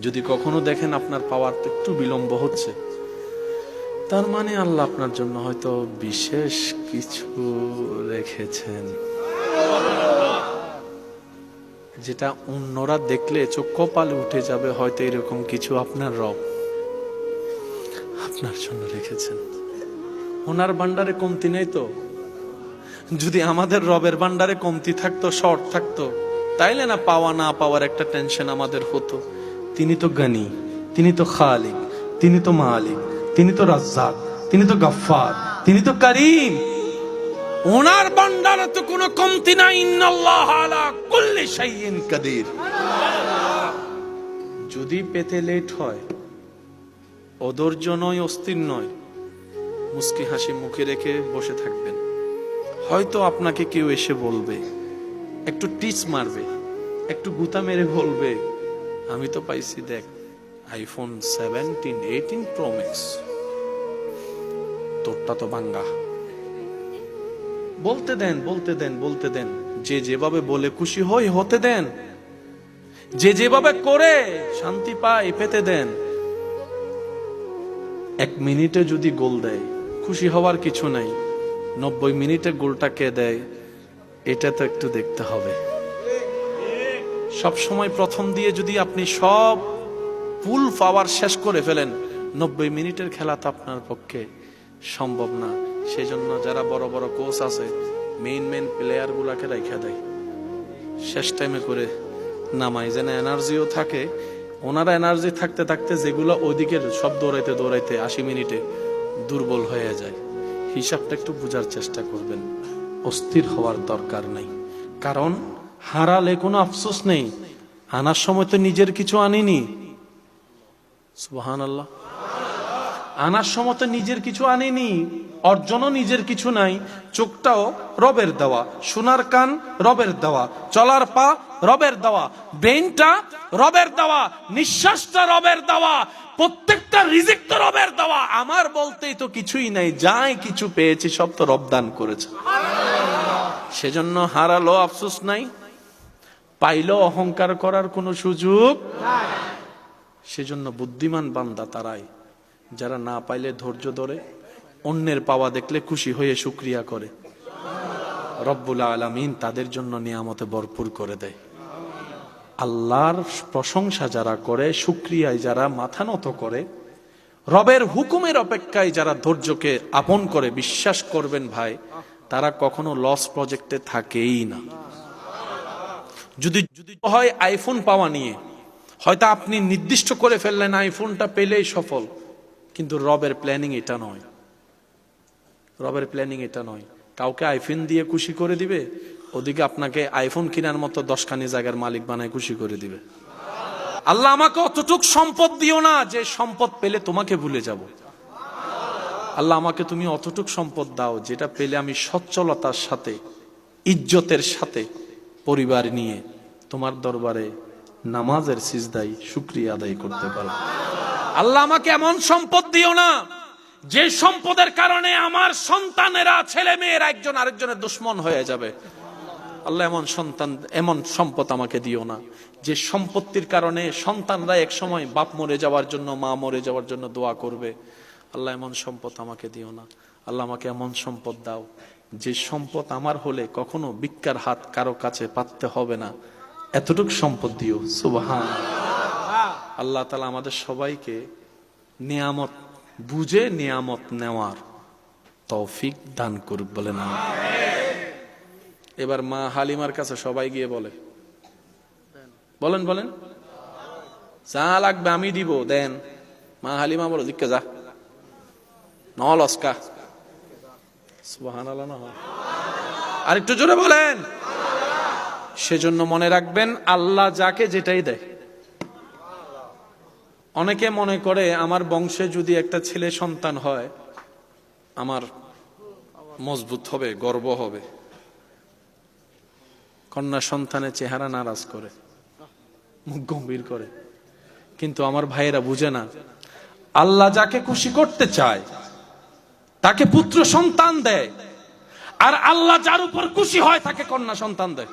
যদি কখনো দেখেন আপনার পাওয়ার একটু বিলম্ব হচ্ছে, তার মানে আল্লাহ আপনার জন্য হয়তো বিশেষ কিছু রেখেছেন, যেটা অন্যরা দেখলে চোখ কপালে উঠে যাবে। হয়তো এরকম কিছু আপনার রব আপনার জন্য রেখেছেন। ওনার ভান্ডারে কমতি নেই তো? যদি আমাদের রবের ভান্ডারে কমতি থাকতো, শর্ট থাকতো, তাইলে না পাওয়া না পাওয়ার একটা টেনশন আমাদের হতো। তিনি তো গনি, তিনি তো খালিক, তিনি তো মালিক, তিনি তো রাজ্জাক, তিনি তো গফফার, তিনি তো করিম। ওনার ভান্ডারে তো কোনো কমতি নাই। ইন্নাল্লাহ আলা কুল্লি শাইইন কাদির। যদি পেতে লেট হয়, অধৈর্য নয়, অস্থির নয়, মুস্কি হাসি মুখে রেখে বসে থাকবেন। হয়তো আপনাকে কেউ এসে বলবে, একটু টিচ মারবে, একটু গুতা মেরে বলবে, আমি তো পাইছি দেখ আইফোন 17, 18 প্রো ম্যাক্স, তোরটা তো ভাঙ্গা। বলতে দেন, বলতে দেন, বলতে দেন। যে যেভাবে বলে খুশি হয় হতে দেন, যে যেভাবে করে শান্তি পায় পেতে দেন। 1 মিনিটে যদি গোল দেয়, খুশি হওয়ার কিছু নাই। 90 মিনিটে গোলটা কে দেয়, এটা তো একটু দেখতে হবে। সব সময় প্রথম দিয়ে যদি আপনি সব ফুল পাওয়ার শেষ করে ফেলেন, 90 মিনিটের খেলা তো আপনার পক্ষে সম্ভব না। সেজন্য যারা বড় বড় কোচ আছে, মেইন প্লেয়ার গুলাকে রাখা দেয়, শেষ টাইমে করে নামাই, যেন এনার্জিও থাকে। ওনারা এনার্জি থাকতে থাকতে যেগুলো ওইদিকে সব দৌড়াইতে দৌড়াইতে 80 মিনিটে দুর্বল হয়ে যায়। হিসাবটা একটু বোঝার চেষ্টা করবেন। অস্থির হওয়ার দরকার নাই, কারণ হারালে কোনো আফসোস নেই। আনার সময় তো নিজের কিছু আনিনি। সুবহানাল্লাহ। আনার সময় তো নিজের কিছু আনিনি, অর্জনও নিজের কিছু নাই। চোখটাও রবের দেওয়া, শোনার কান রবের দেওয়া, চলার পা রবের দেওয়া, ব্রেনটা রবের দেওয়া, নিঃশ্বাসটা রবের দেওয়া, প্রত্যেকটা রিজিক তো রবের দেওয়া। আমার বলতেই তো কিছুই নাই, যাই কিছু পেয়েছি সব তো রব দান করেছে। সেজন্য হারালো আফসোস নাই, পাইলো অহংকার করার কোনো সুযোগ নাই। সেজন্য বুদ্ধিমান বান্দা তারাই যারা না পাইলে ধৈর্য ধরে, অন্যের পাওয়া দেখলে খুশি হয়ে শুকরিয়া করে। রব্বুল আলামিন তাদের জন্য নিয়ামতে ভরপুর করে দেয়। আল্লাহর প্রশংসা যারা করে, শুকরিয়ায় যারা মাথা নত করে, রবের হুকুমের অপেক্ষায় যারা ধৈর্যকে আপন করে, বিশ্বাস করবেন ভাই, তারা কখনো লস প্রজেক্টে থাকেই না। যদি হয় আইফোন পাওয়া নিয়ে, হয়তো আপনি নির্দিষ্ট করে ফেললেন আইফোনটা পেলেই সফল, কিন্তু রবের প্ল্যানিং এটা নয়। রবের প্ল্যানিং এটা নয়। কাউকে আইফোন দিয়ে খুশি করে দিবে, ওদিকে আপনাকে আইফোন কেনার মতো 10খানি জায়গার মালিক বানায় খুশি করে দিবে। আল্লাহ আমাকে অতটুক সম্পদ দিও না যে সম্পদ পেলে তোমাকে ভুলে যাব। আল্লাহ আমাকে তুমি অতটুক সম্পদ দাও যেটা পেলে আমি সচ্ছলতার সাথে, ইজ্জতের সাথে পরিবার নিয়ে তোমার দরবারে নামাজের সিজদায় শুকরিয়া আদায় করতে পারবো। আল্লাহ আমাকে এমন সম্পদ দিও না যে সম্পদের কারণে আমার সন্তানেরা, ছেলে মেয়েরা একজন আরেকজনের দুশ্মন হয়ে যাবে। আল্লাহ এমন সম্পদ আমাকে দিও না যে সম্পত্তির কারণে সন্তানরা একসময় বাপ মরে যাওয়ার জন্য, মা মরে যাওয়ার জন্য দোয়া করবে। আল্লাহ এমন সম্পদ আমাকে দিও না। আল্লাহ আমাকে এমন সম্পদ দাও যে সম্পদ আমার হলে কখনো ভিক্ষার হাত কারো কাছে পাততে হবে না। এতটুক সম্পদ দিও। সুবহানাল্লাহ। আল্লাহ তাআলা আমাদের সবাইকে নিয়ামত বুঝে নিয়ামত নেওয়ার তৌফিক দান করুক, বলেন আমিন। এবার মা হালিমার কাছে সবাই গিয়ে বলে, বলেন বলেন, যা লাগবে আমি দিব, দেন। মা হালিমা বলো, দিক্কে যা, নলস্কা। সুবহানাল্লাহ না? আর একটু জোরে বলেন। সেজন্য মনে রাখবেন, আল্লাহ যাকে যেটাই দেয়। অনেকে মনে করে আমার বংশে যদি একটা ছেলে সন্তান হয় আমার মজবুত হবে, গর্ব হবে। কন্যা সন্তানের চেহারা নারাজ করে, মুখ গম্ভীর করে, কিন্তু আমার ভাইয়েরা বুঝে না, আল্লাহ যাকে খুশি করতে চায় তাকে পুত্র সন্তান দেয়, আর আল্লাহ যার উপর খুশি হয় তাকে কন্যা সন্তান দেয়।